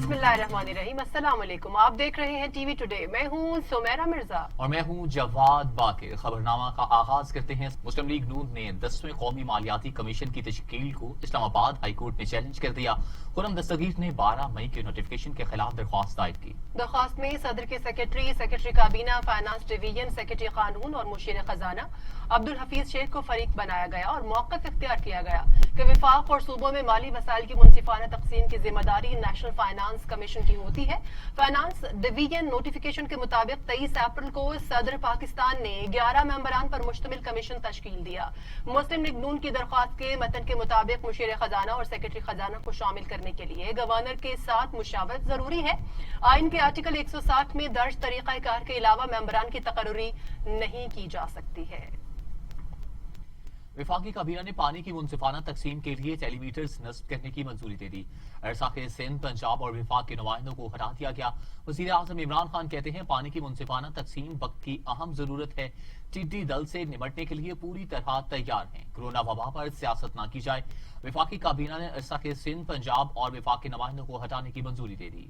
बिस्मिल्लाहिर्रहमानिर्रहीम। अस्सलाम वालेकुम। आप देख रहे हैं टीवी टुडे। मैं हूं सुमेरा मिर्जा और मैं हूं जवाद बाकिर। खबरनामा का आगाज करते हैं। मुस्लिम लीग नून ने 10वें कौमी मालियाती कमीशन की तश्कील को इस्लामाबाद हाई कोर्ट में चैलेंज कर दिया। खुरम दस्तगीर ने 12 मई के नोटिफिकेशन के खिलाफ दरख्वास्त दायर की। दरख्वास्त में सदर के सेक्रेटरी काबीना, फाइनेंस डिवीजन, सेक्रेटरी कानून और मुशीर खजाना अब्दुल हफीज शेख को फरीक बनाया गया और मौक़िफ़ इख्तियार किया गया कि विफाक और सूबों में माली वसाइल की मुनसिफाना तकसीम की जिम्मेदारी नेशनल फाइनेंस कमीशन की होती है। फाइनेंस डिवीजन नोटिफिकेशन के मुताबिक 23 अप्रैल को सदर पाकिस्तान ने 11 मेंबरान पर मुश्तमिल कमीशन तश्कील दिया। मुस्लिम लीग नून की दरख्वास्त के मतन के मुताबिक मुशीर खजाना और सेक्रेटरी खजाना को शामिल करने के लिए गवर्नर के साथ मुशावरत जरूरी है। आइन के आर्टिकल 160 में दर्ज तरीक़ाकार के अलावा मेंबरान की तकर्री नहीं की जा सकती है। विफाकी काबीना ने पानी की मुनसिफाना तकसीम के लिए टेलीमीटर्स नस्ब करने की मंजूरी दे दी। अरसाखे सिंध, पंजाब और विफाक के नुमाइंदों को हटा दिया गया। वज़ीर आज़म इमरान खान कहते हैं पानी की मुनसिफाना तकसीम वक्त की अहम जरूरत है। टिड्डी दल से निपटने के लिए पूरी तरह तैयार हैं। कोरोना वबा पर सियासत न की जाए। विफाकी काबीना ने अरसाखे सिंध, पंजाब और विफाक के नुमाइंदों को हटाने की मंजूरी दे दी।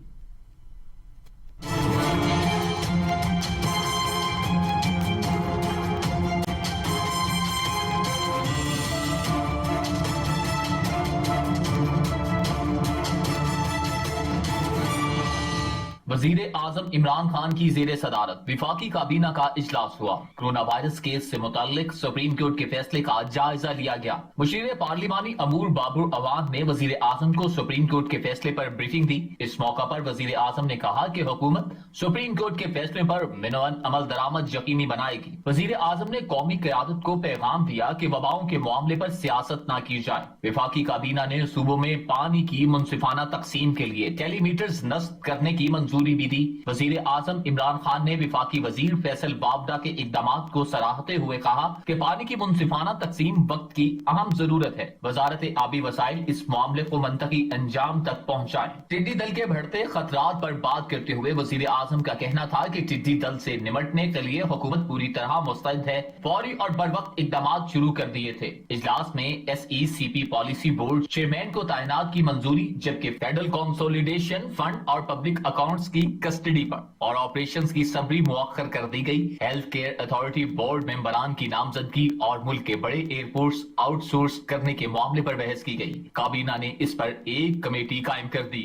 वजीर आजम इमरान खान की जेर सदारत विफाकी काबीना का इजलास हुआ। कोरोना वायरस केस से मुताल्लिक सुप्रीम कोर्ट के फैसले का जायजा लिया गया। मुशीर पार्लिमानी अमूर बाबुर अवान ने वजीर आजम को सुप्रीम कोर्ट के फैसले पर ब्रीफिंग दी। इस मौका पर वजीर आजम ने कहा कि हुकूमत सुप्रीम कोर्ट के फैसले पर मिनवन अमल दरामद यकीनी बनाएगी। वजीर आजम ने कौमी क़यादत को पैगाम दिया कि वबाओं के मामले पर सियासत न की जाए। विफाकी काबीना ने सूबों में पानी की मुनसिफाना तकसीम के लिए टेलीमीटर्स नस्ब करने की मंजूरी भी दी। वजीर आजम इमरान खान ने विफाकी वजीर फैसल बाबडा के इकदामात को सराहते हुए कहा कि पानी की मुनसिफाना तकसीम वक्त की अहम जरूरत है। वजारत आबी वसाइल इस मामले को मंतकी अंजाम तक पहुँचाए। टिड्डी दल के बढ़ते खतरात पर बात करते हुए वजीर आजम का कहना था कि टिड्डी दल से निपटने के लिए हुकूमत पूरी तरह मुस्तैद है। फौरी और बर वक्त इकदामात शुरू कर दिए थे। इजलास में SECP पॉलिसी बोर्ड चेयरमैन को तैनात की मंजूरी, जबकि फेडरल कंसोलिडेशन फंड और पब्लिक अकाउंट्स की कस्टडी पर और ऑपरेशंस की सबरी मुअख्खर कर दी गई। हेल्थ केयर अथॉरिटी बोर्ड मेंबरान की नामजदगी और मुल्क के बड़े एयरपोर्ट्स आउटसोर्स करने के मामले पर बहस की गई। काबीना ने इस पर एक कमेटी कायम कर दी।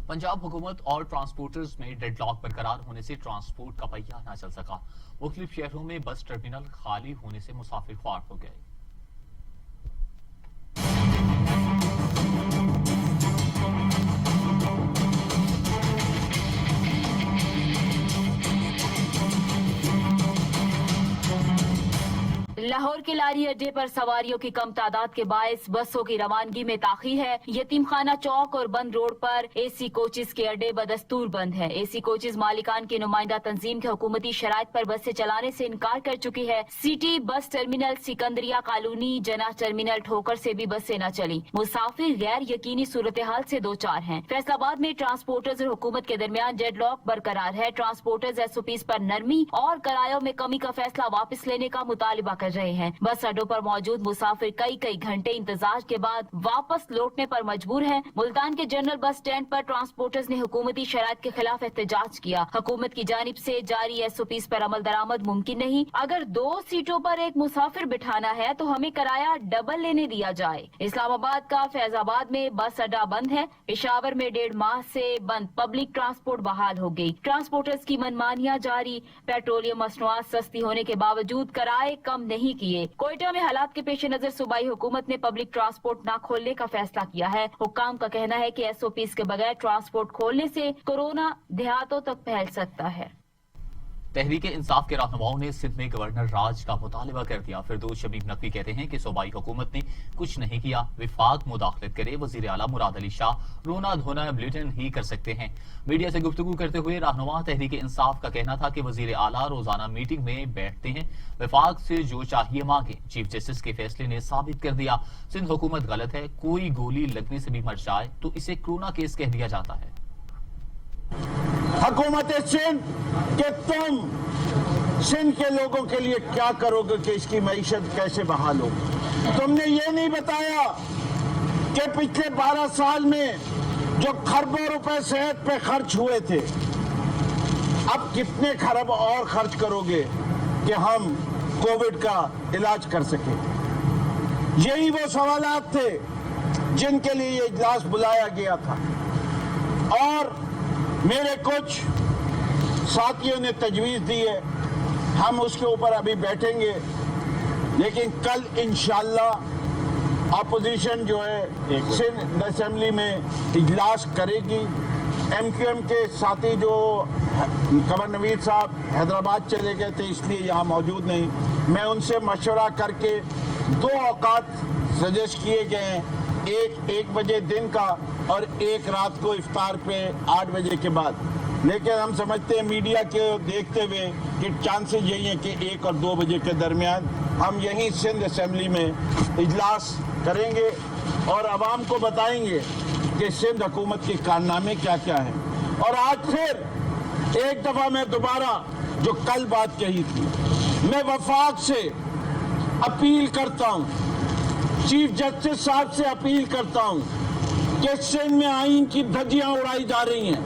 पंजाब हुकूमत और ट्रांसपोर्टर्स में डेडलॉक बरकरार होने से ट्रांसपोर्ट का पहिया न चल सका। मुख्तलिफ शहरों में बस टर्मिनल खाली होने से मुसाफिर ख्वार हो गए। लाहौर के लारी अड्डे पर सवारियों की कम तादाद के बायस बसों की रवानगी में ताखीर है। यतीम खाना चौक और बंद रोड पर AC कोचेस के अड्डे बदस्तूर बंद है। AC कोचेस मालिकान की नुमाइंदा तंजीम के हुकूमती शराइत पर बसें चलाने से इनकार कर चुकी है। सिटी बस टर्मिनल, सिकंदरिया कॉलोनी, जना टर्मिनल ठोकर से भी बसें न चली। मुसाफिर गैर यकीनी सूरत हाल से दो चार हैं। फैसलाबाद में ट्रांसपोर्टर्स और हुकूमत के दरमियान डेडलॉक बरकरार है। ट्रांसपोर्टर्स SOPs पर नरमी और किरायों में कमी का फैसला वापस लेने का मुतालिबा कर रहे हैं। बस अड्डों पर मौजूद मुसाफिर कई घंटे इंतजार के बाद वापस लौटने पर मजबूर हैं। मुल्तान के जनरल बस स्टैंड पर ट्रांसपोर्टर्स ने हुकूमती शराइत के खिलाफ एहतजाज किया। हुकूमत की जानिब से जारी SOPs पर अमल दरामद मुमकिन नहीं। अगर 2 सीटों पर एक मुसाफिर बिठाना है तो हमें किराया डबल लेने दिया जाए। इस्लामाबाद का फैजाबाद में बस अड्डा बंद है। पेशावर में 1.5 माह से बंद पब्लिक ट्रांसपोर्ट बहाल हो गई। ट्रांसपोर्टर्स की मनमानियां जारी। पेट्रोलियम मसनूआत सस्ती होने के बावजूद किराए कम नहीं किए। कोयटा में हालात के पेश नजर सूबाई हुकूमत ने पब्लिक ट्रांसपोर्ट न खोलने का फैसला किया है। हुक्काम का कहना है कि SOPs के बगैर ट्रांसपोर्ट खोलने से कोरोना देहातों तक फैल सकता है। तहरीक इंसाफ के रहनुमाओं ने सिंध में गवर्नर राज का मुतालबा कर दिया। फिरदौस शमीम नकवी कहते हैं कि सूबाई हुकूमत ने कुछ नहीं किया। विफाक मुदाखलत करे। वजीर आला मुराद अली शाह रोना धोना बुलेटिन ही कर सकते हैं। मीडिया से गुफ्तगू करते हुए रहनुमा तहरीक इंसाफ का कहना था कि वजीर आला रोजाना मीटिंग में बैठते हैं, विफाक से जो चाहिए मांगे। चीफ जस्टिस के फैसले ने साबित कर दिया सिंध हुकूमत गलत है। कोई गोली लगने से भी मर जाए तो इसे कोरोना केस कह दिया जाता है। हुकूमत सिंध कि तुम सिंध के लोगों के लिए क्या करोगे कि इसकी मईशत कैसे बहाल होगी। तुमने ये नहीं बताया کہ پچھلے 12 سال میں جو خربوں روپے صحت پہ خرچ ہوئے تھے اب کتنے خرب اور خرچ کرو گے کہ ہم کووڈ کا علاج کر سکیں؟ یہی وہ سوالات تھے جن کے لیے یہ اجلاس بلایا گیا تھا، اور میرے کچھ ساتھیوں نے تجویز دی ہے، ہم اس کے اوپر ابھی بیٹھیں گے، لیکن کل انشاءاللہ اپوزیشن جو ہے سندھ اسمبلی میں اجلاس کرے گی۔ ایم کیو ایم کے ساتھی جو قمر نوید صاحب حیدرآباد چلے گئے تھے اس لیے یہاں موجود نہیں، میں ان سے مشورہ کر کے 2 اوقات سجیسٹ کیے گئے ہیں، ایک بجے دن کا اور ایک رات کو افطار پہ 8 بجے کے بعد، لیکن ہم سمجھتے ہیں میڈیا کے دیکھتے ہوئے کہ چانسز یہی ہیں کہ 1 اور 2 بجے کے درمیان ہم یہیں سندھ اسمبلی میں اجلاس کریں گے اور عوام کو بتائیں گے کہ سندھ حکومت کے کارنامے کیا کیا ہیں۔ اور آج پھر ایک دفعہ میں دوبارہ جو کل بات کہی تھی، میں وفاق سے اپیل کرتا ہوں، چیف جسٹس صاحب سے اپیل کرتا ہوں کہ سندھ میں آئین کی دھجیاں اڑائی جا رہی ہیں۔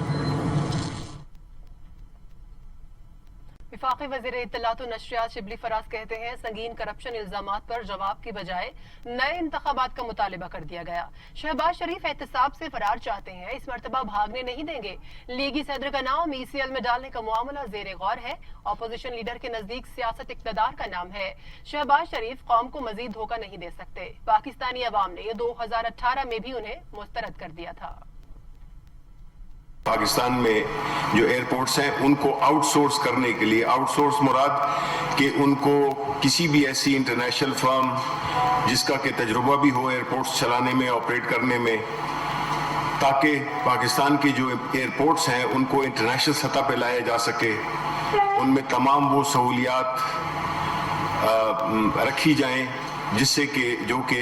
وفاقی وزیر اطلاعات و نشریات شبلی فراز کہتے ہیں سنگین کرپشن الزامات پر جواب کی بجائے نئے انتخابات کا مطالبہ کر دیا گیا۔ شہباز شریف احتساب سے فرار چاہتے ہیں، اس مرتبہ بھاگنے نہیں دیں گے۔ لیگی صدر کا نام ECL میں ڈالنے کا معاملہ زیر غور ہے۔ اپوزیشن لیڈر کے نزدیک سیاست اقتدار کا نام ہے۔ شہباز شریف قوم کو مزید دھوکہ نہیں دے سکتے۔ پاکستانی عوام نے 2018 میں بھی انہیں مسترد کر دیا تھا۔ پاکستان میں جو ایئرپورٹس ہیں ان کو آؤٹ سورس کرنے کے لیے، آؤٹ سورس مراد کہ ان کو کسی بھی ایسی انٹرنیشنل فرم جس کا کہ تجربہ بھی ہو ایئرپورٹس چلانے میں، آپریٹ کرنے میں، تاکہ پاکستان کے جو ایئرپورٹس ہیں ان کو انٹرنیشنل سطح پہ لایا جا سکے، ان میں تمام وہ سہولیات رکھی جائیں جس سے کہ جو کہ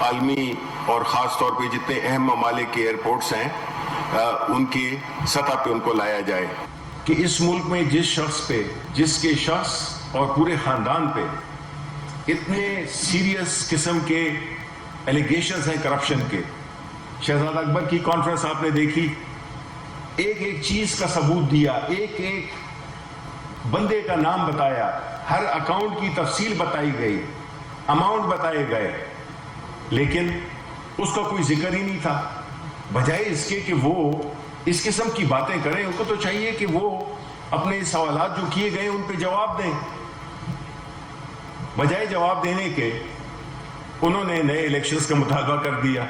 عالمی اور خاص طور پہ جتنے اہم ممالک کے ایئرپورٹس ہیں ان کی سطح پہ ان کو لایا جائے۔ کہ اس ملک میں جس کے شخص اور پورے خاندان پہ اتنے سیریس قسم کے ایلیگیشنز ہیں کرپشن کے، شہزادہ اکبر کی کانفرنس آپ نے دیکھی، ایک چیز کا ثبوت دیا، ایک بندے کا نام بتایا، ہر اکاؤنٹ کی تفصیل بتائی گئی، اماؤنٹ بتائے گئے، لیکن اس کا کوئی ذکر ہی نہیں تھا۔ بجائے اس کے کہ وہ اس قسم کی باتیں کریں، ان کو تو چاہیے کہ وہ اپنے سوالات جو کیے گئے ان پہ جواب دیں۔ بجائے جواب دینے کے انہوں نے نئے الیکشنز کا مطالبہ کر دیا۔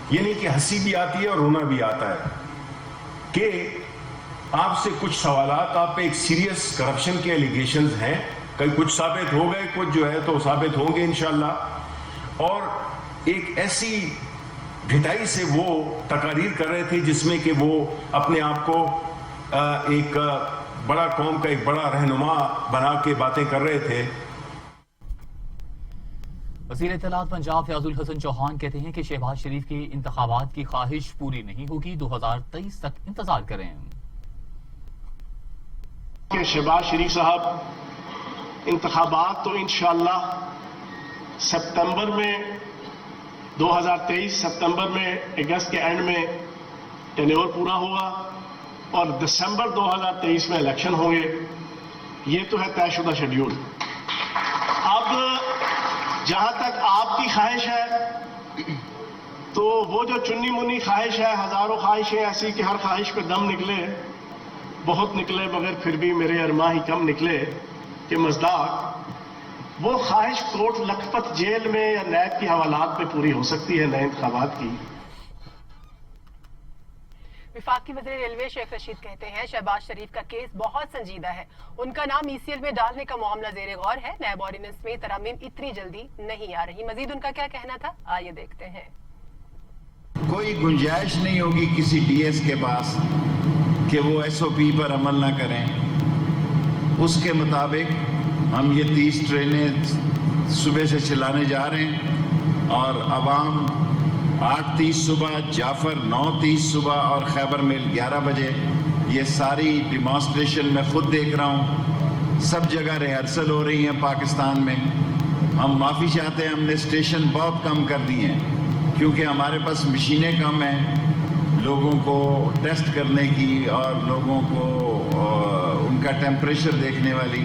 یہ نہیں کہ ہنسی بھی آتی ہے اور رونا بھی آتا ہے کہ آپ سے کچھ سوالات، آپ پہ ایک سیریس کرپشن کے ایلیگیشنز ہیں، کچھ ثابت ہو گئے، کچھ جو ہے تو ثابت ہوں گے انشاءاللہ، اور ایک ایسی گھٹائی سے وہ تقاریر کر رہے تھے جس میں کہ وہ اپنے آپ کو ایک بڑا قوم کا ایک بڑا رہنما بنا کے باتیں کر رہے تھے۔ وزیر اطلاعات پنجاب فیاض الحسن چوہان کہتے ہیں کہ شہباز شریف کی انتخابات کی خواہش پوری نہیں ہوگی، 2023 تک انتظار کریں۔ کہ شہباز شریف صاحب انتخابات تو انشاءاللہ سپتمبر میں 2023 سپتمبر میں اگست کے اینڈ میں ٹینیور پورا ہوگا اور دسمبر 2023 میں الیکشن ہوں گے، یہ تو ہے طے شدہ شیڈیول۔ اب جہاں تک آپ کی خواہش ہے تو وہ جو چنی منی خواہش ہے، ہزاروں خواہشیں ایسی کہ ہر خواہش پہ دم نکلے، بہت نکلے مگر پھر بھی میرے ارماں ہی کم نکلے کہ مزداق، وہ خواہش کوٹ لکھپت جیل میں یا نیب کی حوالات میں پوری ہو سکتی ہے نئے انتخابات کی۔ وفاقی وزیر ریلوے شیخ رشید کہتے ہیں شہباز شریف کا کیس بہت سنجیدہ ہے، ان کا نام ECL میں ڈالنے کا معاملہ زیر غور ہے، نیب آرڈیننس میں ترامیم اتنی جلدی نہیں آ رہی۔ مزید ان کا کیا کہنا تھا، آئیے دیکھتے ہیں۔ کوئی گنجائش نہیں ہوگی کسی DS کے پاس کہ وہ SOP پر عمل نہ کریں، اس کے مطابق ہم یہ 30 ٹرینیں صبح سے چلانے جا رہے ہیں اور عوام 8:30 صبح، جعفر 9:30 صبح اور خیبر میل 11 بجے، یہ ساری ڈیمانسٹریشن میں خود دیکھ رہا ہوں، سب جگہ ریہرسل ہو رہی ہیں پاکستان میں۔ ہم معافی چاہتے ہیں، ہم نے اسٹیشن بہت کم کر دیے ہیں، کیونکہ ہمارے پاس مشینیں کم ہیں لوگوں کو ٹیسٹ کرنے کی اور لوگوں کو ان کا ٹیمپریچر دیکھنے والی.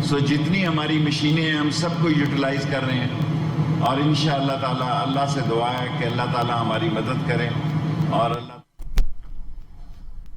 سو جتنی ہماری مشینیں ہیں ہم سب کو یوٹیلائز کر رہے ہیں اور انشاءاللہ تعالی اللہ سے دعا ہے کہ اللہ تعالی ہماری مدد کرے اور اللہ.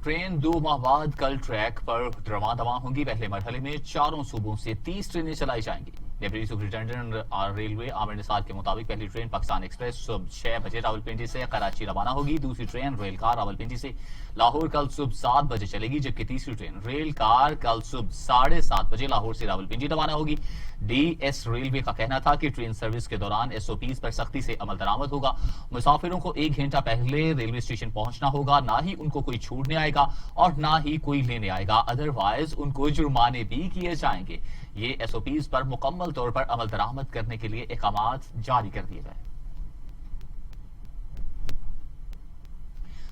ٹرین 2 ماہ بعد کل ٹریک پر رواں دواں ہوں گی. پہلے مرحلے میں 4 صوبوں سے 30 ٹرینیں چلائی جائیں گی. ڈپٹی سپرنٹینڈنٹ ریلوے عامر نثار کے مطابق پہلی ٹرین پاکستان ایکسپریس صبح 6 بجے راولپنڈی سے کراچی روانہ ہوگی. دوسری ٹرین ریل کار راولپنڈی سے لاہور کل صبح 7 بجے چلے گی، جبکہ تیسری ٹرین ریل کار کل صبح 7:30 بجے لاہور سے راولپنڈی روانہ ہوگی. ڈی ایس ریلوے کا کہنا تھا کہ ٹرین سروس کے دوران SOPs پر سختی سے عمل درآمد ہوگا. مسافروں کو 1 گھنٹہ پہلے ریلوے اسٹیشن پہنچنا ہوگا. نہ ہی ان کو کوئی چھوڑنے آئے گا اور نہ ہی کوئی لینے آئے گا، ادروائز ان کو جرمانے بھی کیے جائیں گے. یہ SOPs پر مکمل طور پر عمل درآمد کرنے کے لیے احکامات جاری کر دیے گئے.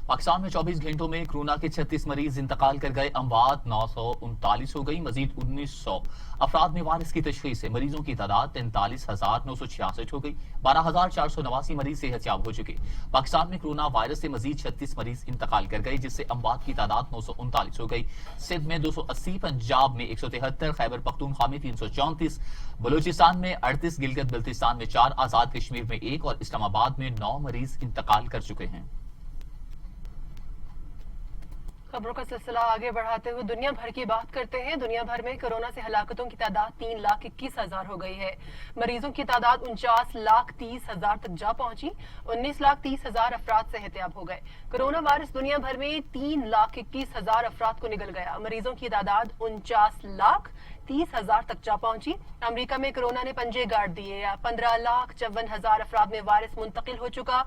پاکستان میں 24 گھنٹوں میں کورونا کے 36 مریض انتقال کر گئے. اموات 939 ہو گئی. مزید 1900 افراد میں وائرس کی تشخیص سے مریضوں کی تعداد 43,966 ہو گئی. 12,489 مریض صحت یاب ہو چکے. پاکستان میں کورونا وائرس سے مزید 36 مریض انتقال کر گئے، جس سے اموات کی تعداد 939 ہو گئی. سندھ میں 280، پنجاب میں 173، خیبر پختونخوا میں 334، بلوچستان میں 38، گلگت بلتستان میں 4، آزاد کشمیر میں 1 اور اسلام آباد میں 9 مریض انتقال کر چکے ہیں. خبروں کا سلسلہ آگے بڑھاتے ہوئے دنیا بھر کی بات کرتے ہیں. دنیا بھر میں کورونا سے ہلاکتوں کی تعداد 3,21,000 ہو گئی ہے. مریضوں کی تعداد 49,30,000 تک جا پہنچی. 19,30,000 افراد صحت یاب ہو گئے. کورونا وائرس دنیا بھر میں 3,21,000 افراد کو نگل گیا. مریضوں کی تعداد 49,30,000 تک جا پہنچی. امریکہ میں کورونا نے پنجے گاڑ دیے. 15,54,000 افراد میں وائرس منتقل ہو چکا.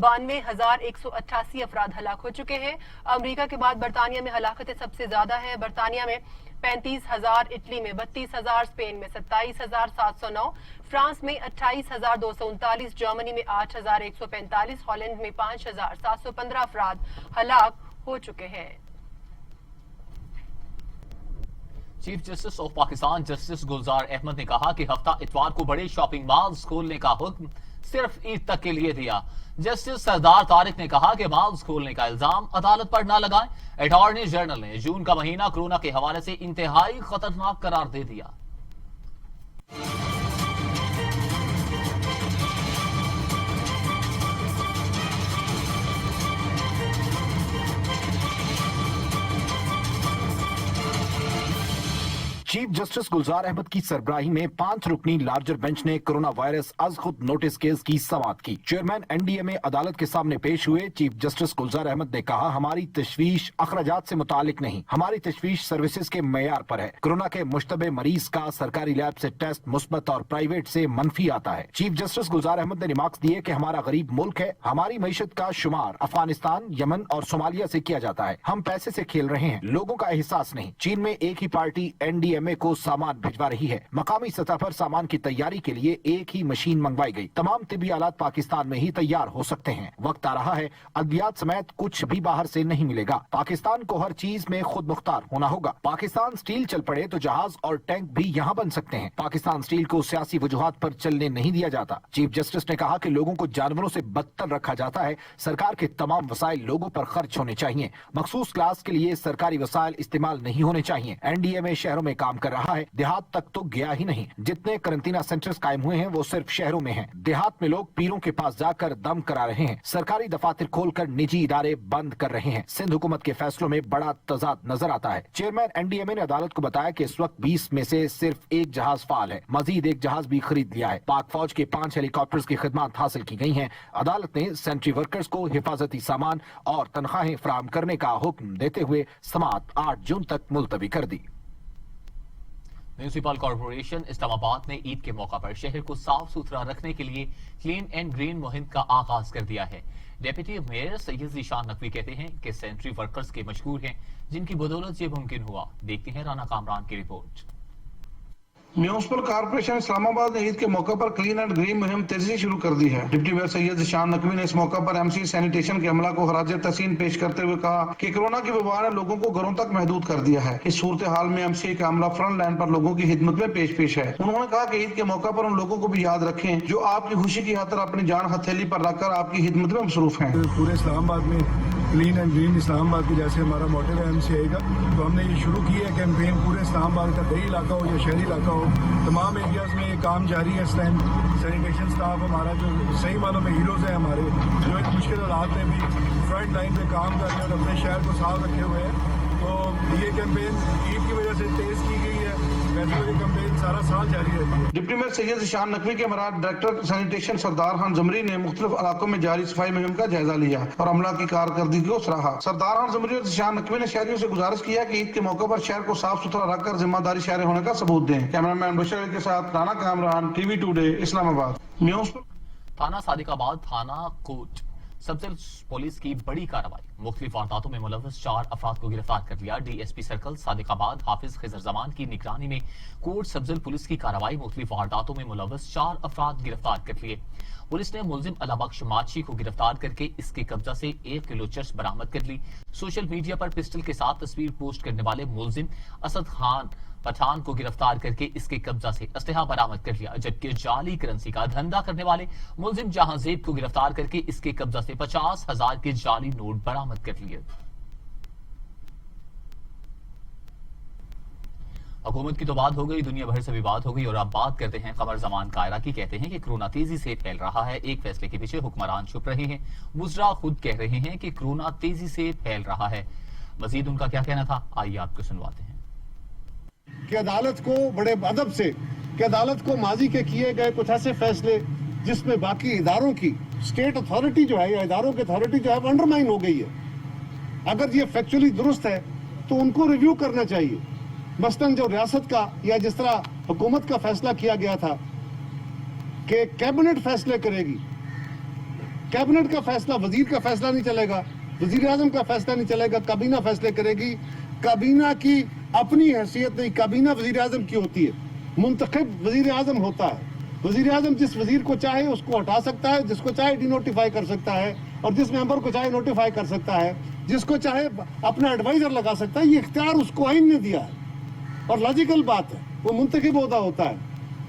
92,188 افراد ہلاک ہو چکے ہیں. امریکہ کے بعد برطانیہ میں ہلاکتیں سب سے زیادہ ہیں. برطانیہ میں 35,000، اٹلی میں 32,000، اسپین میں 27,709، فرانس میں 28,239، جرمنی میں 8,145، ہالینڈ میں 5,715 افراد ہلاک ہو چکے ہیں. Chief justice of Pakistan justice Gulzar Ahmed نے کہا کہ ہفتہ اتوار کو بڑے شاپنگ مالز کھولنے کا حکم صرف عید تک کے لیے دیا. جسٹس سردار طارق نے کہا کہ مالز کھولنے کا الزام عدالت پر نہ لگائیں. اٹارنی جنرل نے جون کا مہینہ کورونا کے حوالے سے انتہائی خطرناک قرار دے دیا. چیف جسٹس گلزار احمد کی سربراہی میں 5 رکنی لارجر بینچ نے کورونا وائرس از خود نوٹس کیس کی سماعت کی. چیئرمین NDMA عدالت کے سامنے پیش ہوئے. چیف جسٹس گلزار احمد نے کہا ہماری تشویش اخراجات سے متعلق نہیں، ہماری تشویش سروسز کے معیار پر ہے. کورونا کے مشتبہ مریض کا سرکاری لیب سے ٹیسٹ مثبت اور پرائیویٹ سے منفی آتا ہے. چیف جسٹس گلزار احمد نے ریمارکس دیے کہ ہمارا غریب ملک ہے، ہماری معیشت کا شمار افغانستان، یمن اور صومالیہ سے کیا جاتا ہے. ہم پیسے سے کھیل رہے ہیں، لوگوں کا احساس نہیں. چین میں ایک ہی پارٹی NDMA کو سامان بھجوا رہی ہے. مقامی سطح پر سامان کی تیاری کے لیے ایک ہی مشین منگوائی گئی. تمام طبی آلات پاکستان میں ہی تیار ہو سکتے ہیں. وقت آ رہا ہے ادویات سمیت کچھ بھی باہر سے نہیں ملے گا. پاکستان کو ہر چیز میں خود مختار ہونا ہوگا. پاکستان سٹیل چل پڑے تو جہاز اور ٹینک بھی یہاں بن سکتے ہیں. پاکستان سٹیل کو سیاسی وجوہات پر چلنے نہیں دیا جاتا. چیف جسٹس نے کہا کہ لوگوں کو جانوروں سے بدتر رکھا جاتا ہے. سرکار کے تمام وسائل لوگوں پر خرچ ہونے چاہیے. مخصوص کلاس کے لیے سرکاری وسائل استعمال نہیں ہونے چاہیے. NDMA شہروں میں کام کر رہا ہے، دیہات تک تو گیا ہی نہیں. جتنے کرنٹینا سینٹرز قائم ہوئے ہیں وہ صرف شہروں میں ہیں. دیہات میں لوگ پیروں کے پاس جا کر دم کرا رہے ہیں. سرکاری دفاتر کھول کر نجی ادارے بند کر رہے ہیں. سندھ حکومت کے فیصلوں میں بڑا تضاد نظر آتا ہے. چیئرمین NDMA نے عدالت کو بتایا کہ اس وقت 20 میں سے صرف ایک جہاز فعال ہے. مزید ایک جہاز بھی خرید لیا ہے. پاک فوج کے 5 ہیلی کاپٹرز کی خدمات حاصل کی گئی ہیں. عدالت نے سینٹری ورکرز کو حفاظتی سامان اور تنخواہیں فراہم کرنے کا حکم دیتے ہوئے سماعت 8 جون تک ملتوی کر دی. میونسپل کارپوریشن اسلام آباد نے عید کے موقع پر شہر کو صاف ستھرا رکھنے کے لیے کلین اینڈ گرین مہم کا آغاز کر دیا ہے. ڈیپٹی میئر سید ذیشان نقوی کہتے ہیں کہ سینٹری ورکرز کے مشہور ہیں جن کی بدولت یہ ممکن ہوا. دیکھتے ہیں رانا کامران کی رپورٹ. म्यूनिसिपल कॉर्पोरेशन इस्लामाबाद ने ईद के मौके पर क्लीन एंड ग्रीन मुहिम तेजी से शुरू कर दी है। डिप्टी मेयर सैयद ज़ीशान नकवी ने इस मौके पर एमसी सैनिटेशन के अमला को खराज तहसीन पेश करते हुए कहा कि कोरोना की वबा ने लोगों को घरों तक महदूद कर दिया है। इस सूरत हाल में एमसी का अमला फ्रंट लाइन पर लोगों की खिदमत में पेश है। उन्होंने कहा कि ईद के मौके पर उन लोगों को भी याद रखें जो आपकी खुशी की खातिर अपनी जान हथेली पर रखकर आपकी खिदमत में मसरूफ हैं। पूरे इस्लामाबाद में क्लीन एंड ग्रीन इस्लामाबाद की जैसे हमारा मॉडल है एमसीआई का, तो हमने ये शुरू किया है कैंपेन। पूरे इस्लामाबाद का देही इलाका हो या शहरी इलाका हो, तमाम एरियाज में ये काम जारी है। इस टाइम सैनिटेशन स्टाफ हमारा जो सही मानों में हीरोज हैं हमारे, जो इन मुश्किल हालात में भी फ्रंट लाइन पे काम कर रहे हैं और अपने शहर को साफ रखे हुए हैं। तो ये कैंपेन ईद की वजह से तेज की गई है, वैसे ये कैंपेन सारा साल जारी रहती है। डिप्टी मेयर सैयद ज़ीशान नकवी के मराद डायरेक्टर सैनिटेशन सरदार खान जमरी ने मुख्तलिफ इलाकों में जारी सफाई मुहिम का जायजा लिया और अमला की कारकर्दगी को सराहा। सरदार खान जमरी और ज़ीशान नकवी ने शहरियों से गुजारिश किया कि ईद के मौके पर शहर को साफ सुथरा रखकर जिम्मेदारी शहर होने का सबूत दें। कैमरामैन बशीर अली के साथ राना कामरान, टीवी टुडे, इस्लामाबाद। थाना सादिकाबाद थाना कोट सबसे पुलिस की बड़ी कार्रवाई, मुख्तलिफ वारदातों में मुलव्वस 4 अफराद को गिरफ्तार कर लिया। डीएसपी सर्कल सादिकाबाद हाफिज खिजर जमान की निगरानी में कोट सबजल पुलिस की कार्रवाई, मुख्तलिफ वारदातों में मुलव्वस 4 अफराद गिरफ्तार कर लिए। पुलिस ने मुलजिम अलाबख्श माची को गिरफ्तार करके इसके कब्जा से 1 किलो चर्स बरामद कर ली। सोशल मीडिया पर पिस्टल के साथ तस्वीर पोस्ट करने वाले मुलजिम असद खान पठान को गिरफ्तार करके इसके कब्जा से असलहा बरामद कर लिया, जबकि जाली करेंसी का धंधा करने वाले मुलजिम जहांजेब को गिरफ्तार करके इसके कब्जा से 50,000 के जाली नोट बरामद कर लिए। हुकूमत की तो बात हो गई, दुनिया भर से भी बात हो गई और अब बात करते हैं कमर जमान कायरा की। कहते हैं कि कोरोना तेजी से फैल रहा है, एक फैसले के पीछे हुक्मरान छुप रहे हैं। वुज़रा खुद कह रहे हैं कि कोरोना तेजी से फैल रहा है। मजीद उनका क्या कहना था, आइए आपको सुनवाते हैं। कि अदालत को बड़े अदब से कि अदालत को माजी के किए गए कुछ ऐसे फैसले जिसमें बाकी इदारों की स्टेट अथॉरिटी जो है या इदारों की अथॉरिटी जो है वो अंडरमाइन हो गई है, अगर ये फैक्चुअली दुरुस्त है तो उनको रिव्यू करना चाहिए। मसलन जो रियासत का या जिस तरह हुकूमत का फैसला किया गया था कि कैबिनेट फैसले करेगी, कैबिनेट का फैसला, वजीर का फैसला नहीं चलेगा, वजीर आजम का फैसला नहीं चलेगा, काबीना फैसले करेगी। काबीना की अपनी हैसियत नहीं, काबीना वजीर आजम की होती है, मुंतखब वजीर आजम होता है। वजीर आजम जिस वजीर को चाहे उसको हटा सकता है, जिसको चाहे डिनोटिफाई कर सकता है और जिस मेंबर को चाहे नोटिफाई कर सकता है, जिसको चाहे अपना एडवाइजर लगा सकता है। ये इख्तियार उसको आइन ने दिया है और लॉजिकल बात है, वो मुंतखब होता है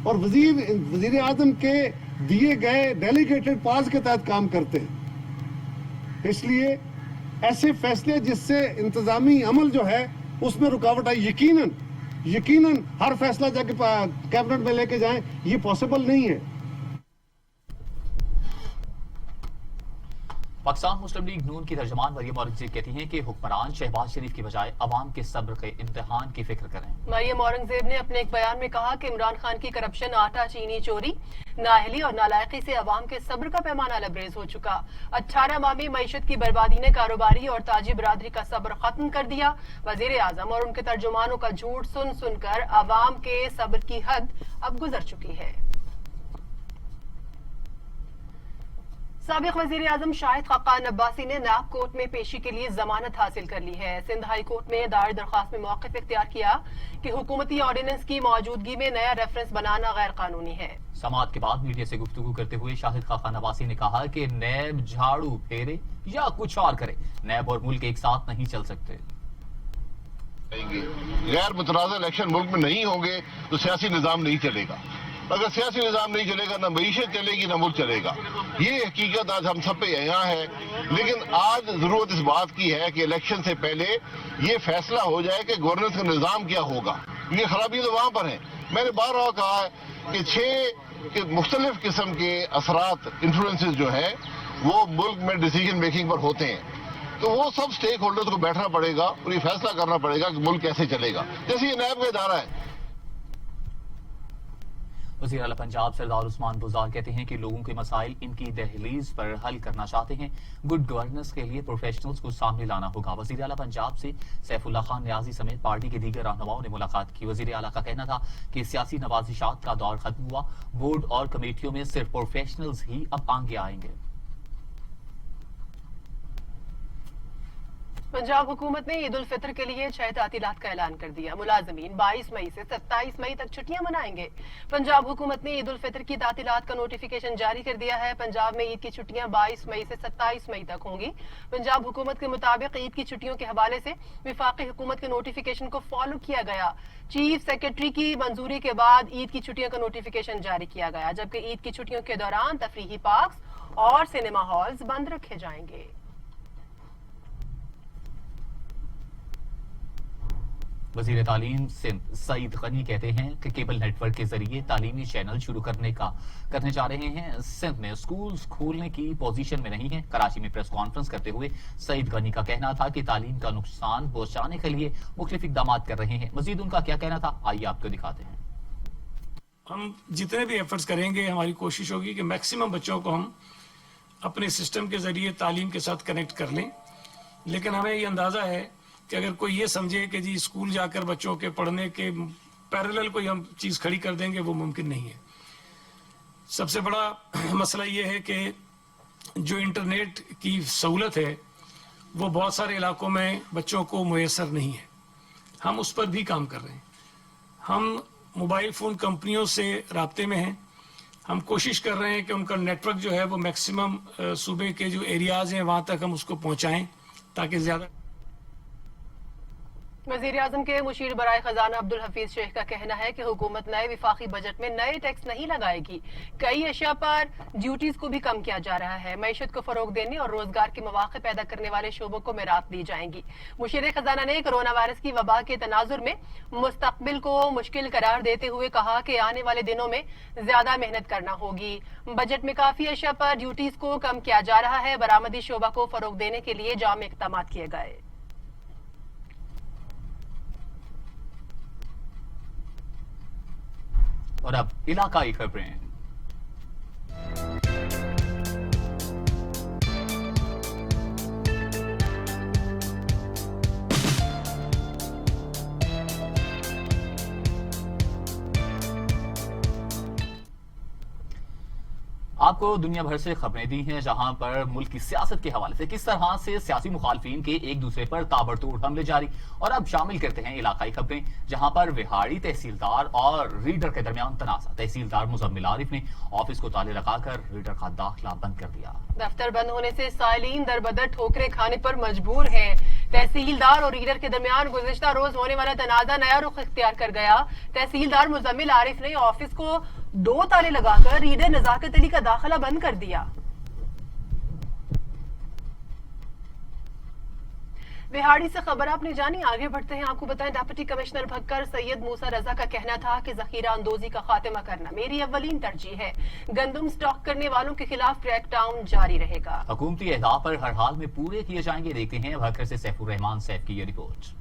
और वजीर आजम के दिए गए डेलीगेटेड पावर्स के तहत काम करते हैं। इसलिए ऐसे फैसले जिससे इंतजामी अमल जो है उसमें रुकावट आई, यकीनन हर फैसला जाके कैबिनेट में लेके जाएं, ये पॉसिबल नहीं है। पाकिस्तान मुस्लिम लीग नून की तर्जमान मरियम औरंगजेब कहती हैं कि हुक्मरान शहबाज शरीफ की बजाय अवाम के सब्र के इम्तिहान की फिक्र करें। मरियम औरंगजेब ने अपने एक बयान में कहा कि इमरान खान की करप्शन, आटा चीनी चोरी, नाअहली और नालायकी से अवाम के सब्र का पैमाना लबरेज हो चुका। 18 माह में मईशत की बर्बादी ने कारोबारी और ताजी बरादरी का सब्र खत्म कर दिया। वजीर आजम और उनके तर्जुमानों का झूठ सुन सुनकर अवाम के सब्र की हद अब गुजर चुकी है। साबिक वजीर आजम शाहिद खाकान अब्बासी ने नाब कोर्ट में पेशी के लिए जमानत हासिल कर ली है। सिंध हाई कोर्ट में दायर दरख्वास्त में मौक़िफ़ इख्तियार किया कि हुकूमती ऑर्डिनेंस की मौजूदगी में नया रेफरेंस बनाना गैर कानूनी है। समाअत के बाद मीडिया से गुफ्तगू करते हुए शाहिद खाकान अब्बासी ने कहा कि नैब झाड़ू फेरे या कुछ और करे, नैब और मुल्क एक साथ नहीं चल सकते। गैर मुतनाज़ इलेक्शन मुल्क में नहीं होंगे तो सियासी निज़ाम नहीं चलेगा। अगर सियासी निज़ाम नहीं चलेगा ना मईशत चलेगी ना मुल्क चलेगा। ये हकीकत आज हम सब पे यहाँ है, लेकिन आज जरूरत इस बात की है कि इलेक्शन से पहले ये फैसला हो जाए कि गवर्नेंस का निज़ाम क्या होगा। ये खराबी तो वहाँ पर है। मैंने बार-बार कहा है कि 6 मुख्तलिफ किस्म के असरात, इन्फ्लुएंसेस जो है वो मुल्क में डिसीजन मेकिंग पर होते हैं, तो वो सब स्टेक होल्डर्स को बैठना पड़ेगा और ये फैसला करना पड़ेगा कि मुल्क कैसे चलेगा। जैसे ये नैब का इदारा है। वज़ीर आला पंजाब सरदार उस्मान बुज़दार कहते हैं कि लोगों के मसाइल इनकी दहलीज पर हल करना चाहते हैं। गुड गवर्नेंस के लिए प्रोफेशनल्स को सामने लाना होगा। वज़ीर आला पंजाब से सैफुल्लाह खान नियाज़ी समेत पार्टी के दीगर रहनुमाओं ने मुलाकात की। वज़ीर आला का कहना था कि सियासी नवाजिशात का दौर खत्म हुआ, बोर्ड और कमेटियों में सिर्फ प्रोफेशनल्स ही अब आगे आएंगे। पंजाब हुकूमत ने ईद उल फितर के लिए 6 तातीलात का ऐलान कर दिया। मुलाजमीन 22 मई से 27 मई तक छुट्टियां मनाएंगे। पंजाब हुकूमत ने ईद उल फितर की तातीलात का नोटिफिकेशन जारी कर दिया है। पंजाब में ईद की छुट्टियां 22 मई से 27 मई तक होंगी। पंजाब हुकूमत के मुताबिक ईद की छुट्टियों के हवाले से विफाकी हुकूमत के नोटिफिकेशन को फॉलो किया गया। चीफ सेक्रेटरी की मंजूरी के बाद ईद की छुट्टियों का नोटिफिकेशन जारी किया गया, जबकि ईद की छुट्टियों के दौरान तफरीही पार्क्स और सिनेमा हॉल्स बंद रखे जाएंगे। वजीर तालीम सिंध सईद गनी कहते हैं कि केबल नेटवर्क के जरिए तालीमी चैनल शुरू करने जा रहे हैं। सिंध में स्कूल्स खोलने की पोजीशन में नहीं है। कराची में प्रेस कॉन्फ्रेंस करते हुए सईद गनी का कहना था कि तालीम का नुकसान पहुंचाने के लिए मुख्तलिफ इकदाम कर रहे हैं। मजीद उनका क्या कहना था, आइए आपको दिखाते हैं। हम जितने भी एफर्ट्स करेंगे, हमारी कोशिश होगी कि मैक्सिमम बच्चों को हम अपने सिस्टम के जरिए तालीम के साथ कनेक्ट कर लें। लेकिन हमें ये अंदाज़ा है कि अगर कोई ये समझे कि जी स्कूल जाकर बच्चों के पढ़ने के पैरेलल कोई हम चीज़ खड़ी कर देंगे, वो मुमकिन नहीं है। सबसे बड़ा मसला ये है कि जो इंटरनेट की सहूलत है वो बहुत सारे इलाकों में बच्चों को मुयसर नहीं है। हम उस पर भी काम कर रहे हैं। हम मोबाइल फ़ोन कंपनियों से राब्ते में हैं। हम कोशिश कर रहे हैं कि उनका नेटवर्क जो है वो मैक्सिमम सूबे के जो एरियाज़ हैं वहाँ तक हम उसको पहुँचाएँ ताकि ज़्यादा। वज़ीर आज़म के मुशीर बराए खजाना अब्दुल हफीज शेख का कहना है कि हुकूमत नए विफाकी बजट में नए टैक्स नहीं लगाएगी। कई अशिया पर ड्यूटीज को भी कम किया जा रहा है। मईशत को फरोग देने और रोजगार के मौके पैदा करने वाले शोबों को मिरात दी जाएंगी। मुशीर खजाना ने कोरोना वायरस की वबा के तनाजुर में मुस्तकबिल को मुश्किल करार देते हुए कहा कि आने वाले दिनों में ज्यादा मेहनत करना होगी। बजट में काफी अशिया पर ड्यूटीज को कम किया जा रहा है। बरामदी शोबा को फरोग देने के लिए जाम इक़दाम किए गए। और अब इलाकाई खबरें। आपको दुनिया भर से खबरें दी हैं, जहां पर मुल्क की सियासत के हवाले से किस तरह से सियासी मुखालफिन के एक दूसरे पर ताबड़तोड़ हमले जारी। और अब शामिल करते हैं इलाकाई खबरें, जहां पर विहाड़ी तहसीलदार और रीडर के दरमियान तनाज़ा। तहसीलदार मुजम्मिल आरिफ ने ऑफिस को ताले लगाकर रीडर का दाखिला बंद कर दिया। दफ्तर बंद होने से साइलीन दर बदर ठोकरें खाने पर मजबूर हैं। तहसीलदार और रीडर के दरमियान गुज़िश्ता रोज होने वाला तनाज़ा नया रुख इख्तियार कर गया। तहसीलदार मुजम्मिल आरिफ ने ऑफिस को 2 ताले लगाकर रीडर नजाकत अली का दाखिला बंद कर दिया। विहाड़ी से खबर आपने जानी। आगे बढ़ते हैं, आपको बताएं डिप्टी कमिश्नर भक्कर सैयद मूसा रजा का कहना था कि जखीरा अंदोजी का खात्मा करना मेरी अव्वलीन तरजीह है। गंदम स्टॉक करने वालों के खिलाफ क्रैकडाउन जारी रहेगा। हुकूमती अहदाफ पर हर हाल में पूरे किए जाएंगे। देखते हैं भक्कर से सैफुर रहमान सैफ की ये रिपोर्ट।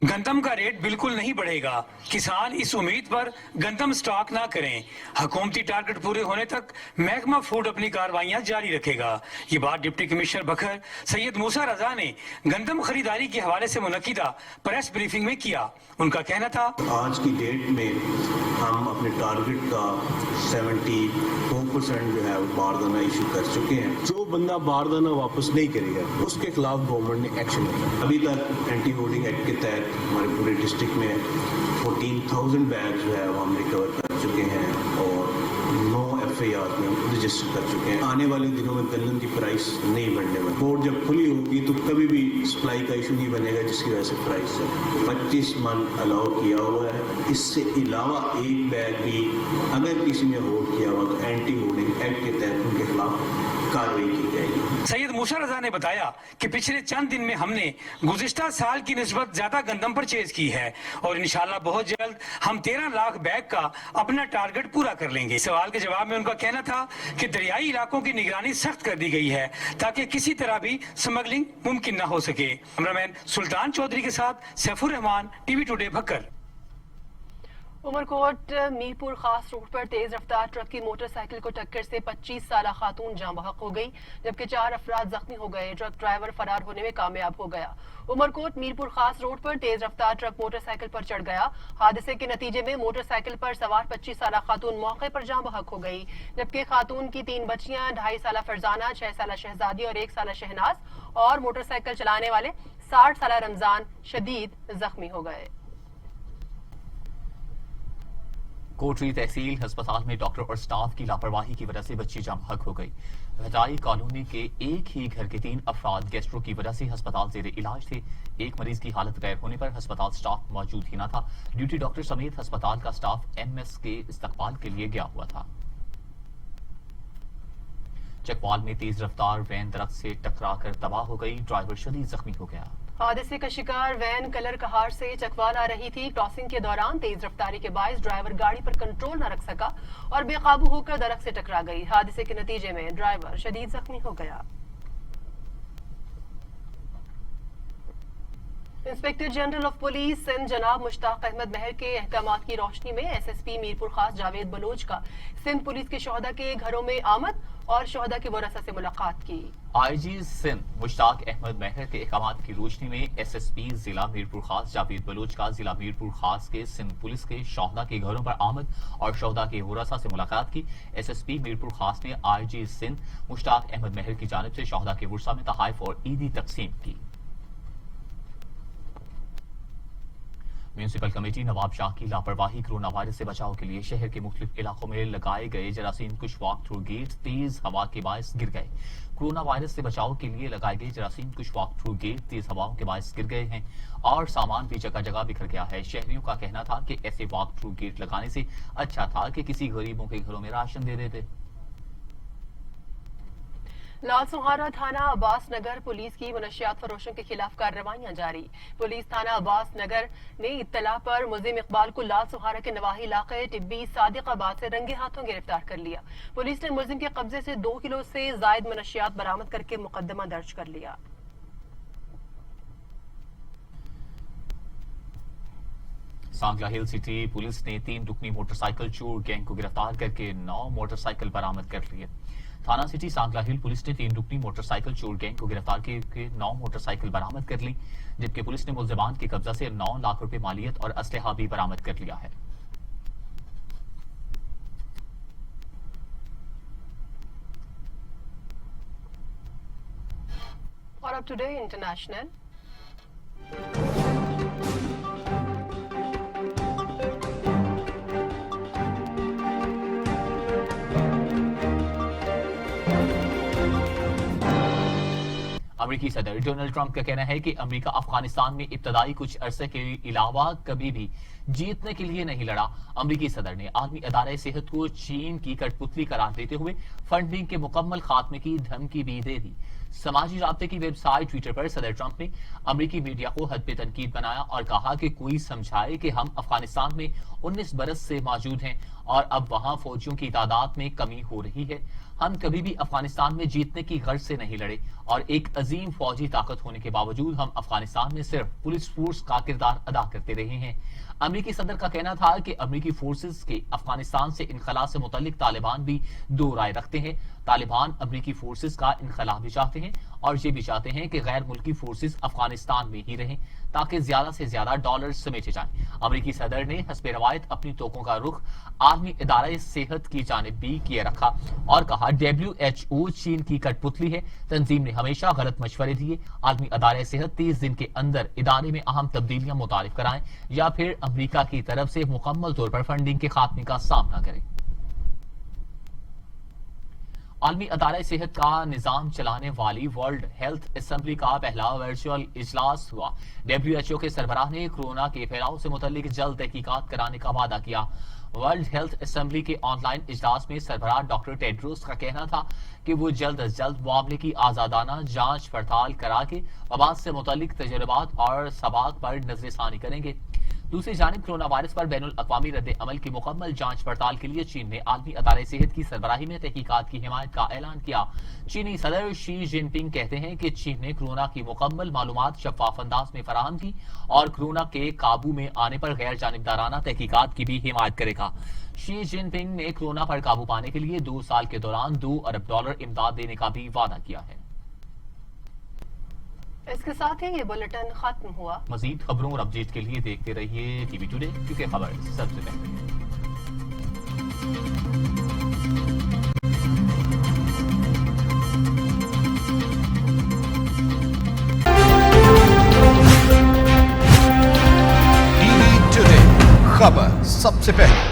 गंदम का रेट बिल्कुल नहीं बढ़ेगा। किसान इस उम्मीद पर गंदम स्टॉक ना करें। हुकूमती टारगेट पूरे होने तक महकमा फूड अपनी कार्रवाइयां जारी रखेगा। ये बात डिप्टी कमिश्नर बखर सैयद मूसा रजा ने गंदम खरीदारी के हवाले से मुनक्किदा प्रेस ब्रीफिंग में किया। उनका कहना था, आज की डेट में हम अपने टारगेट का 74% जो है वो बारदाना इशू कर चुके हैं। जो बंदा बारदाना वापस नहीं करेगा उसके खिलाफ गवर्नमेंट ने एक्शन लिया। अभी तक एंटी होर्डिंग एक्ट के तहत हमारे पूरे डिस्ट्रिक्ट में 14,000 बैग जो है वो हम रिकवर कर चुके हैं और 9 FIR में रजिस्टर कर चुके हैं। आने वाले दिनों में गंदम की प्राइस नहीं बढ़ने वाली। बोर्ड जब खुली होगी तो कभी भी सप्लाई का इशू नहीं बनेगा, जिसकी वजह से प्राइस 25 मन अलाउ किया हुआ है। इससे अलावा एक बैग भी अगर किसी ने होल्ड किया हुआ तो एंटी होर्डिंग एक्ट के तहत उनके खिलाफ कार्रवाई की जाएगी। सैयद मूसा रजा ने बताया कि पिछले चंद दिन में हमने गुज़िश्ता साल की निस्बत ज्यादा गंदम परचेज की है और इंशाल्लाह बहुत जल्द हम 13 लाख बैग का अपना टारगेट पूरा कर लेंगे। सवाल के जवाब में उनका कहना था कि दरियाई इलाकों की निगरानी सख्त कर दी गई है ताकि किसी तरह भी स्मगलिंग मुमकिन न हो सके। कैमरामैन सुल्तान चौधरी के साथ सैफुर रहमान, TV टुडे भक्कर। उमरकोट मीरपुर खास रोड पर तेज रफ्तार ट्रक की मोटरसाइकिल को टक्कर से 25 साला खातून जाँ बहक हो गई, जबकि 4 अफराद जख्मी हो गए। ट्रक ड्राइवर फरार होने में कामयाब हो गया। उमरकोट मीरपुर खास रोड पर तेज रफ्तार ट्रक मोटरसाइकिल पर चढ़ गया। हादसे के नतीजे में मोटरसाइकिल पर सवार 25 साला खातून मौके पर जाँ बहक हो गई, जबकि खातून की 3 बच्चियां 2.5 साला फरजाना, 6 साला शहजादी और 1 साला शहनाज और मोटरसाइकिल चलाने वाले 60 साला रमजान शदीद जख्मी हो गए। कोटरी तहसील अस्पताल में डॉक्टर और स्टाफ की लापरवाही की वजह से बच्ची जाम हक हो गई। भटाई कॉलोनी के एक ही घर के 3 अफराद गैस्ट्रो की वजह से अस्पताल जेर इलाज थे। एक मरीज की हालत गैर होने पर अस्पताल स्टाफ मौजूद ही न था। ड्यूटी डॉक्टर समेत अस्पताल का स्टाफ एमएस के इस्तकबाल के लिए गया हुआ था। चकवाल में तेज रफ्तार वैन दरख्त से टकराकर तबाह हो गई, ड्राइवर शदीद जख्मी हो गया। हादसे का शिकार वैन कलर कहार से चकवाल आ रही थी। क्रॉसिंग के दौरान तेज रफ्तारी के बायस ड्राइवर गाड़ी पर कंट्रोल न रख सका और बेकाबू होकर दरख्त से टकरा गई। हादसे के नतीजे में ड्राइवर शदीद जख्मी हो गया। Inspector general of police Sindh जनाब मुश्ताक अहमद महर के अहकामात की रोशनी में एसएसपी मीरपुर खास जावेद बलोच का सिंध पुलिस के शोहदा के घरों में आमद और शोहदा के वरसा से मुलाकात की। आईजी सिंध मुश्ताक अहमद महर के अहकामात की रोशनी में एसएसपी जिला मीरपुर खास जावेद बलोच का जिला मीरपुर खास के सिंध पुलिस के शोहदा के घरों पर आमद और शोहदा के वरसा से मुलाकात की। एसएसपी मीरपुर खास ने आईजी सिंध मुश्ताक अहमद महर की जानिब से शोहदा के वरसा में तहाइफ और ईदी तकसीम की। म्यूनिसिपल कमेटी नवाब शाह की लापरवाही कोरोना वायरस से बचाव के लिए शहर के मुख्तलिफ इलाकों में लगाए गए जरासीम कुश वॉक थ्रू गेट तेज हवा के बायस गिर गए। कोरोना वायरस से बचाव के लिए लगाए गए जरासीम कुश वॉक थ्रू गेट तेज हवाओं के बायस गिर गए हैं और सामान भी जगह जगह बिखर गया है। शहरियों का कहना था कि ऐसे वॉक थ्रू गेट लगाने से अच्छा था कि किसी गरीबों के घरों में राशन दे देते। लाल सुहाना थाना अब्बास नगर पुलिस की मनशियात फरोशों के खिलाफ कार्रवाइयां जारी। पुलिस थाना अब्बास नगर ने इत्तला पर मुलजिम इकबाल को लाल सुहाना के नवाही इलाके टिब्बी सादिकाबाद से रंगे हाथों गिरफ्तार कर लिया। पुलिस ने मुलजिम के कब्जे से 2 किलो से जायद मनशियात बरामद करके मुकदमा दर्ज कर लिया। सांगला हिल सिटी पुलिस ने 3 रुकनी मोटरसाइकिल चोर गैंग को गिरफ्तार करके 9 मोटरसाइकिल बरामद कर लिए। थाना सिटी सांगला हिल पुलिस ने 3 रुकनी मोटरसाइकिल चोर गैंग को गिरफ्तार करके 9 मोटरसाइकिल बरामद कर ली, जबकि पुलिस ने मुलजिमान के कब्जा से 9 लाख रुपए मालियत और असलहा भी बरामद कर लिया है। और अब टुडे इंटरनेशनल। अमेरिकी सदर डोनाल्ड ट्रंप का कहना है कि अमेरिका अफगानिस्तान में इब्तदाई कुछ अरसे के अलावा कभी भी जीतने के लिए नहीं लड़ा। अमेरिकी सदर ने आलमी अदारे सेहत को चीन की कठपुतली करार देते हुए फंडिंग के मुकम्मल खात्मे की धमकी भी दे दी। समाजी राब्ते की वेबसाइट ट्विटर पर सदर ट्रंप ने अमेरिकी मीडिया को हद पे तनकीद बनाया और कहा कि कोई समझाए कि हम अफगानिस्तान में 19 बरस से मौजूद हैं और अब वहां फौजियों की तादाद में कमी हो रही है। हम कभी भी अफगानिस्तान में जीतने की गर्ज से नहीं लड़े और एक अजीम फौजी ताकत होने के बावजूद हम अफगानिस्तान में सिर्फ पुलिस फोर्स का किरदार अदा करते रहे हैं। अमेरिकी सदर का कहना था कि अमेरिकी फोर्सेस के अफगानिस्तान से इनखला से मुतल्लिक तालिबान भी 2 राय रखते हैं। तालिबान अमेरिकी फोर्सेस का इनखला भी चाहते हैं और ये भी चाहते हैं कि गैर मुल्की फोर्सेस अफगानिस्तान में ही रहें ताकि ज्यादा से ज्यादा डॉलर समेटे जाएं। अमेरिकी सदर ने हस्बे रवायत अपनी तोपों का रुख आलमी इदारे सेहत की जानिब भी किए रखा और कहा WHO चीन की कठपुतली है। तंजीम ने हमेशा गलत मशवरे दिए। आलमी अदारे सेहत 30 दिन के अंदर इदारे में अहम तब्दीलियां मुतारिफ कराएं या फिर अमेरिका की तरफ से मुकम्मल तौर पर फंडिंग के खात्मे का सामना करें। आलमी अदारे सेहत का निजाम चलाने वाली वर्ल्ड हेल्थ असेंबली का पहला वर्चुअल इजलास हुआ। WHO के सरबराह ने कोरोना के फैलाव से मुतल्लिक जल्द तहकीकात कराने का वादा किया। वर्ल्ड हेल्थ असेंबली के ऑनलाइन इजलास में सरबराह डॉक्टर टेड्रोस का कहना था कि वो जल्द अज जल्द मामले की आजादाना जांच पड़ताल करा के वबा से मुतल्लिक तजुर्बात और सबाक पर नजरसानी करेंगे। दूसरी जानिब कोरोना वायरस पर बैनुल अक़वामी रद्द अमल की मुकम्मल जांच पड़ताल के लिए चीन ने आलमी अदारे सेहत की सरबराही में तहकीकात की हिमायत का ऐलान किया। चीनी सदर शी जिनपिंग कहते हैं कि चीन ने कोरोना की मुकम्मल मालूमात शफाफ अंदाज में फराहम की और कोरोना के काबू में आने पर गैर जानिबदाराना तहकीकात की भी हिमायत करेगा। शी जिनपिंग ने कोरोना पर काबू पाने के लिए 2 साल के दौरान $2 अरब इमदाद देने का भी वादा किया है। इसके साथ ही ये बुलेटिन खत्म हुआ। मजीद खबरों और अपडेट के लिए देखते रहिए टीवी टुडे, क्योंकि खबर सबसे पहले। टीवी टुडे, खबर सबसे पहले।